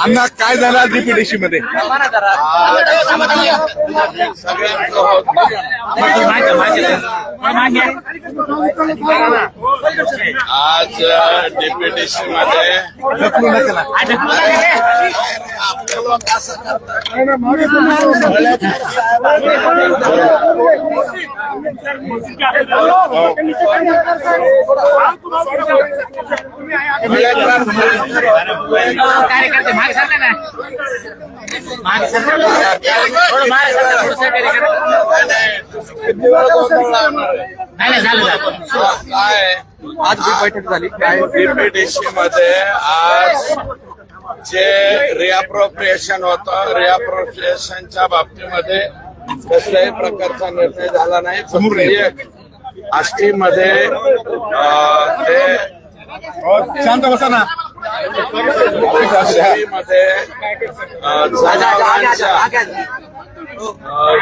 अण्णा काय झालं डीपीडीसी मध्ये? आज डीपीडीसी मध्ये कार्यकर्ते मागे सरका ना, मागे सरका थोडं मागे सरका नाही झालं काय आज बैठक झाली काय? डीपीडीसी मध्ये आज जे रिअप्रोप्रिएशन होतं, रिअप्रोप्रिएशनच्या बाबतीमध्ये कसल्याही प्रकारचा निर्णय झाला नाही. आष्टीमध्ये ते शांत बसा ना. मध्ये जनावरांच्या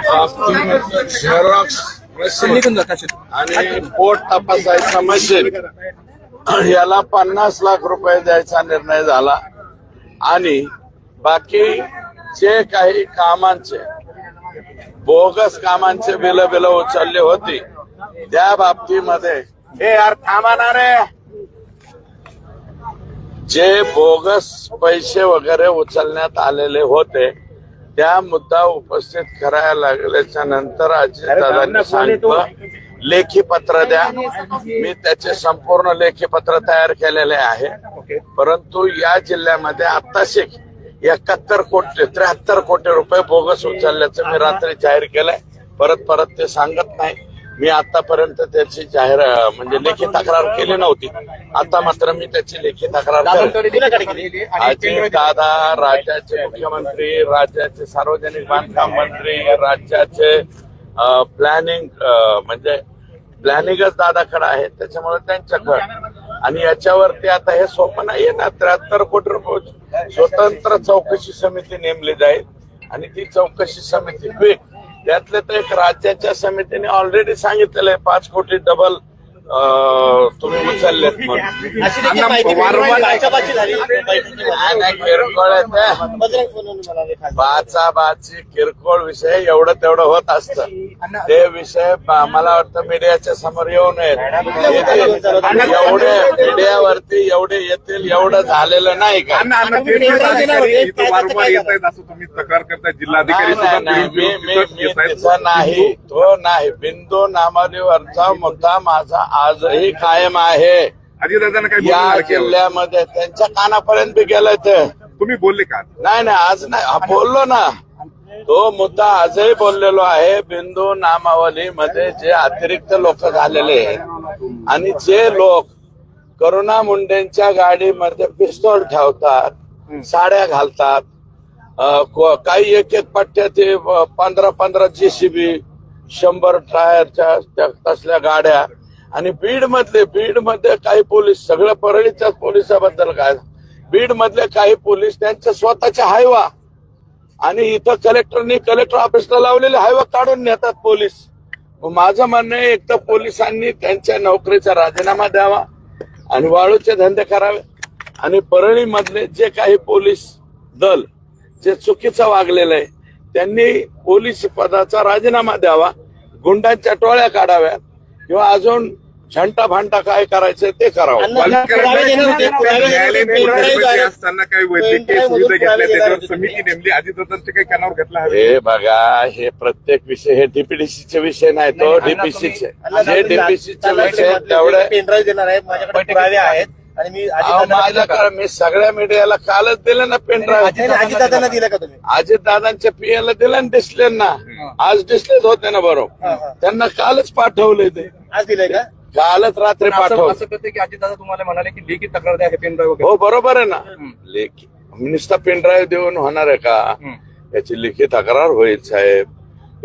बाबतीमध्ये झेरॉक्स मशीन आणि पोट तपासायचा मशीन याला 50 लाख रुपये द्यायचा निर्णय झाला. आणि बाकी जे काही कामांचे बोगस कामांचे बिल उचलले होती त्या बाबतीमध्ये हे यार थांबा ना रे, जे बोगस पैसे वगैरे उचलण्यात आलेले होते त्या मुद्दा उपस्थित करायला लागल्याच्या नंतर अजितदादांनी सांगितलं लेखी पत्र द्या. मी त्याचे संपूर्ण लेखी पत्र तयार केलेले आहे. परंतु या जिल्ह्यामध्ये आत्ताशी 73 कोटी रुपये बोगस उचलल्याचं मी रात्री जाहीर केलंय. परत ते सांगत नाही. मी आतापर्यंत त्याची जाहीर म्हणजे लेखी तक्रार केली नव्हती. आता मात्र मी त्याची लेखी तक्रार अजित दादा राज्याचे मुख्यमंत्री, राज्याचे सार्वजनिक बांधकाम मंत्री, राज्याचे प्लॅनिंग म्हणजे प्लॅनिंगच दादाकडे आहे, त्याच्यामुळे त्यांच्याकडे. आणि याच्यावरती आता हे सोपं नाहीये ना. 73 कोटी रुपये स्वतंत्र चौकशी समिती नेमली जाईल आणि ती चौकशी समिती क्विक त्यातले तर एक राज्याच्या समितीने ऑलरेडी सांगितलेलं आहे 5 कोटी डबल तुम्ही उचललेत म्हणून. बाचाबाची किरकोळ विषय एवढं तेवढं होत असतं. ते विषय मला वाटतं मीडियाच्या समोर येऊ नयेत. एवढे मीडियावरती एवढे येतील एवढं झालेलं नाही का? तुम्ही तक्रार करताय जिल्हाधिकारी नाही, तो नाही. बिंदू नामावलीवरचा मुद्दा माझा आजही कायम आहे. या जिल्ह्यामध्ये त्यांच्या कानापर्यंत बी गेलं. ते तुम्ही बोलले का? नाही आज नाही बोललो ना. तो मुद्दा आजही बोललेलो आहे. बिंदू नामावलीमध्ये जे अतिरिक्त लोक झालेले आहेत आणि जे लोक करुणा मुंडेंच्या गाडीमध्ये पिस्तूल ठेवतात, साड्या घालतात, काही एक पट्ट्याचे 15 JCB 100 टायरच्या तसल्या गाड्या. आणि बीड मध्ये काही पोलीस, सगळं परळीच्या पोलिसाबद्दल काय, बीड मधले काही पोलीस त्यांच्या स्वतःच्या हायवा आणि इथं कलेक्टर ऑफिसला लावलेले हायवा काढून नेतात पोलीस. माझं म्हणणं आहे एक तर पोलिसांनी त्यांच्या नोकरीचा राजीनामा द्यावा आणि वाळूचे धंदे करावे. आणि परळी मधले जे काही पोलीस दल जे चुकीचं वागलेलं आहे त्यांनी पोलीस पदाचा राजीनामा द्यावा, गुंडांच्या टोळ्या काढाव्यात किंवा अजून झंटा भांटा काय करायचं ते करावं. असताना काही वैद्यकीय सुविधा घेतल्या त्याच्यावर समिती नेमली, अजितदादांचे काही कानावर घेतला? हे बघा, हे प्रत्येक विषय हे डीपीडीसीचे विषय नाही, तो डीपीसीचे जे डीपीसीचे विषय तेवढे पेनड्राईव्ह देणार आहेत, माझ्याकडे पुरावे आहेत. आणि मी सगळ्या मीडियाला कालच दिलं ना पेनड्राईव्ह. अजितदादांना दिलं का तुम्ही? अजितदादांच्या पीएला दिलं ना, डिस्प्ले ना. आज डिस्प्लेच होते ना बरोबर. त्यांना कालच पाठवले ते. आज दिलंय का? कालच रात्री पाठवलं. असं करते की अजितदादा तुम्हाला म्हणाले की लेखी तक्रार द्या पेनड्राईव्ह. हो बरोबर आहे ना. लेखी नुसता पेनड्राईव्ह देऊन होणार आहे का? याची लेखी तक्रार होईल साहेब.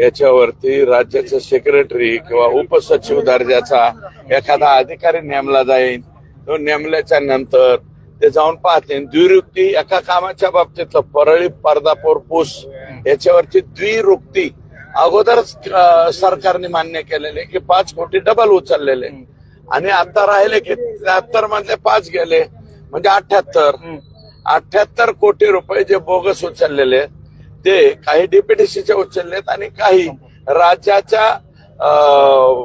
याच्यावरती राज्याचा सेक्रेटरी किंवा उपसचिव दर्जाचा एखादा अधिकारी नेमला जाईल. तो नेमल्याच्या नंतर ते जाऊन पाहते. द्विरुक्ती एका कामाच्या बाबतीत परळी पर्दापूर पूस याच्यावरची द्विरुक्ती अगोदरच सरकारने मान्य केलेले की 5 कोटी डबल उचललेले. आणि आता राहिले की 73 मधले 5 गेले म्हणजे 78 कोटी रुपये जे बोगस उचललेले ते काही डीपीडीसीचे उचललेत आणि काही राज्याच्या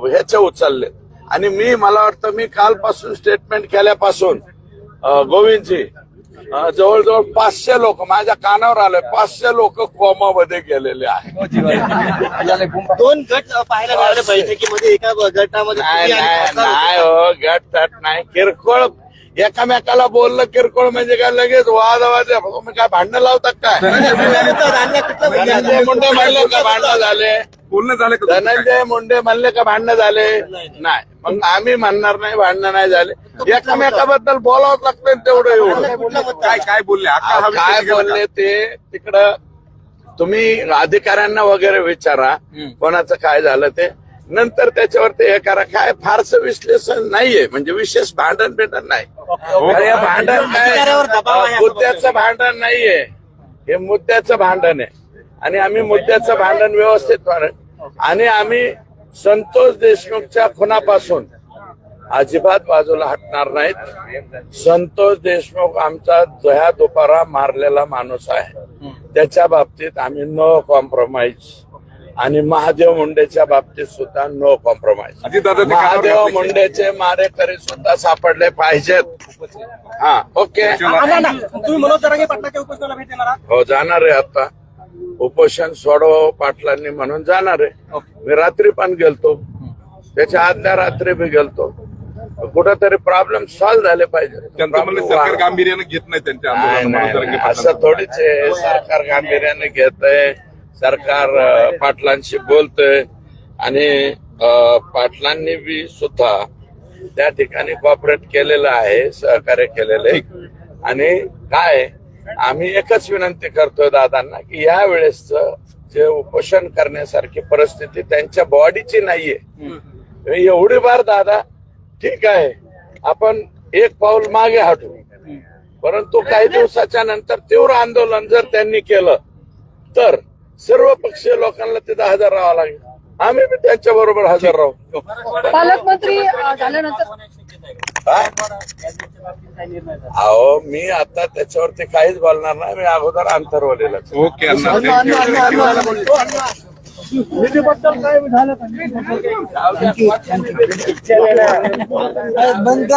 ह्याचे उचललेत. आणि मला वाटतं मी कालपासून स्टेटमेंट केल्यापासून गोविंदजी जवळजवळ 500 लोक माझ्या कानावर आले, 500 लोक कोमामध्ये गेलेले आहेत. 2 गट पाहायला मिळाले बैठकीमध्ये. एका गटामध्ये नाही हो, गट नाही, किरकोळ एकामेकाला बोललं किरकोळ म्हणजे काय लगेच वाद तुम्ही काय भांडणं लावतात काय? धनंजय मुंडे म्हणले का भांडणं झाले? बोलणं झालं का? धनंजय मुंडे म्हणले का भांडणं झाले? नाही. मग आम्ही म्हणणार नाही भांडणं नाही झाले. एकामेकाबद्दल बोलावंच लागतं तेवढं एवढं. काय बोलले काय बोलले ते तिकडं तुम्ही अधिकाऱ्यांना वगैरे विचारा कोणाचं काय झालं ते. नंतर त्याच्यावरती हे करा. काय फारसं विश्लेषण नाहीये, म्हणजे विशेष भांडण नाही. हे भांडण काय मुद्द्याचं भांडण नाहीये, हे मुद्द्याचं भांडण आहे. आणि आम्ही मुद्द्याचं भांडण व्यवस्थित आणि आम्ही संतोष देशमुखच्या खुनापासून अजिबात बाजूला हटणार नाहीत. संतोष देशमुख आमचा दह्या दुपारा मारलेला माणूस आहे, त्याच्या बाबतीत आम्ही नो कॉम्प्रोमाइज. आणि महादेव मुंडेच्या बाबतीत सुद्धा नो कॉम्प्रोमाइज. महादेव मुंडेचे मारेकरी सुद्धा सापडले पाहिजेत. हा, ओके. तुम्ही मनोज जरांगे पाटलाच्या उपोषणाला भेट देणार आहात? हो, जाणार आहे. आता उपोषण सोडव पाटलांनी म्हणून जाणार आहे. मी रात्री पण गेलतो, त्याच्या आदल्या रात्री बी गेलतो. कुठंतरी प्रॉब्लेम सॉल्व्ह झाले पाहिजे. त्यांचं म्हणलं सरकार गांभीर्यानं घेत नाही त्यांच्या आंदोलनाला. असं थोडीच आहे. सरकार गांभीर्याने घेत आहे, सरकार पाटलांशी बोलतोय आणि पाटलांनी बी सुद्धा त्या ठिकाणी कॉपरेट केलेलं आहे, सहकार्य केलेलं आहे. आणि काय आम्ही एकच विनंती करतोय दादांना की या वेळेस जे उपोषण करण्यासारखी परिस्थिती त्यांच्या बॉडीची नाहीये. एवढी बार दादा ठीक आहे, आपण एक पाऊल मागे हटू, परंतु काही दिवसाच्या नंतर तीव्र आंदोलन जर त्यांनी केलं तर सर्व पक्षीय लोकांना तिथं हजर राहावं लागेल. आम्ही बी त्यांच्या बरोबर हजर राहू. पालकमंत्री झाल्यानंतर अहो, मी आता त्याच्यावरती काहीच बोलणार नाही. मी अगोदर अंतर्वलेलं. ओके अण्णा, बंद